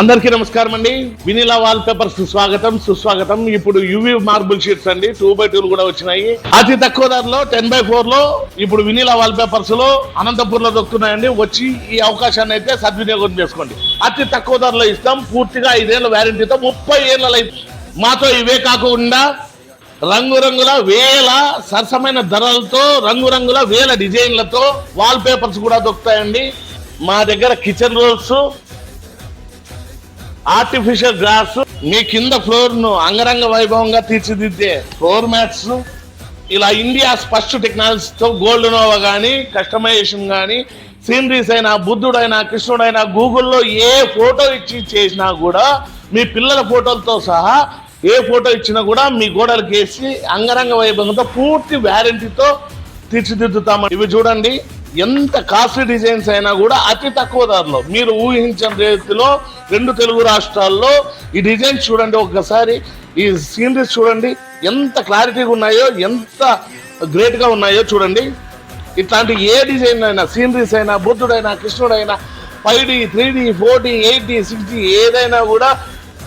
అందరికీ నమస్కారం అండి. వినిలా వాల్ పేపర్స్ స్వాగతం సుస్వాగతం. ఇప్పుడు యువి మార్బుల్ షీట్స్ అండి 2x2 కూడా వచ్చినాయి. అతి తక్కువ ధరలో 10x4 లో ఇప్పుడు వినిలా వాల్ పేపర్స్ లో అనంతపూర్ లో దొరుకుతున్నాయండి. వచ్చి ఈ అవకాశాన్ని అయితే సద్వినియోగం చేసుకోండి. అతి తక్కువ ధరలో ఇస్తాం. పూర్తిగా 5 ఏళ్ల వ్యారంటీతో 30 ఏళ్ల లైఫ్. మాతో ఇవే కాకుండా రంగురంగుల వేల సరసమైన ధరలతో రంగురంగుల వేల డిజైన్లతో వాల్ పేపర్స్ కూడా దొరుకుతాయండి. మా దగ్గర కిచెన్ రోల్స్, ఆర్టిఫిషియల్ గ్రాస్, మీ కింద ఫ్లోర్ ను అంగరంగ వైభవంగా తీర్చిదిద్దే ఫ్లోర్ మ్యాట్స్, ఇలా ఇండియా ఫస్ట్ టెక్నాలజీతో గోల్డ్ నోవా కానీ కస్టమైజేషన్ కానీ సీనరీస్ అయినా బుద్ధుడైనా కృష్ణుడైనా గూగుల్లో ఏ ఫోటో ఇచ్చి చేసినా కూడా మీ పిల్లల ఫోటోలతో సహా ఏ ఫోటో ఇచ్చినా కూడా మీ గోడలకు వేసి అంగరంగ వైభవంతో పూర్తి వ్యారంటీతో తీర్చిదిద్దుతామని. ఇవి చూడండి, ఎంత కాస్ట్లీ డిజైన్స్ అయినా కూడా అతి తక్కువ ధరలో మీరు ఊహించిన రీతిలో 2 తెలుగు రాష్ట్రాల్లో ఈ డిజైన్స్ చూడండి. ఒక్కసారి ఈ సీనరీస్ చూడండి, ఎంత క్లారిటీగా ఉన్నాయో, ఎంత గ్రేట్ గా ఉన్నాయో చూడండి. ఇట్లాంటి ఏ డిజైన్ అయినా, సీనరీస్ అయినా, బుద్ధుడైనా కృష్ణుడైనా 5D 3D 4D 8D 6D ఏదైనా కూడా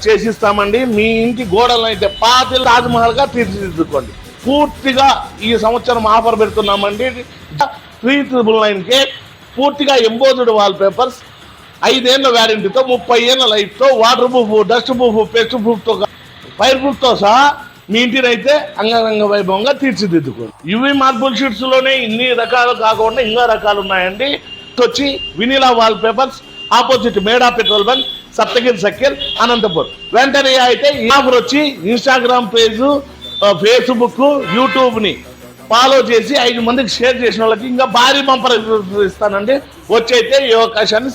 చేసిస్తామండి. మీ ఇంటి గోడలను అయితే పాతిల్ తాజ్మహల్ గా తీర్చిదిద్దుకోండి. పూర్తిగా ఈ సంవత్సరం ఆఫర్ పెడుతున్నామండి. 3999కే పూర్తిగా ఎంబోజ్డ్ వాల్ పేపర్స్ 5 ఏళ్ల వ్యారంటీతో 30 ఏళ్ల లైఫ్ తో water proof, dust proof, pest proof తో, ఫైర్ ప్రూఫ్ తో సహా మీ ఇంటిని అయితే అంగరంగ వైభవంగా తీర్చిదిద్దుకోండి. యువి మార్బుల్ షీట్స్ లోనే ఇన్ని రకాలు కాకుండా ఇంకా రకాలు ఉన్నాయండి. వచ్చి వినిలా వాల్ పేపర్స్, ఆపోజిట్ మేడా petrol bunk, Saptagiri circle, Anantapur. వెంటనే అయితే ఈ ఆఫర్ వచ్చి ఇన్స్టాగ్రామ్ పేజ్, ఫేస్బుక్, యూట్యూబ్ ని ఫాలో చేసి 5 మందికి షేర్ చేసిన వాళ్ళకి ఇంకా భారీ బంపర్ ఇస్తానండి. వచ్చి అయితే ఈ అవకాశాన్ని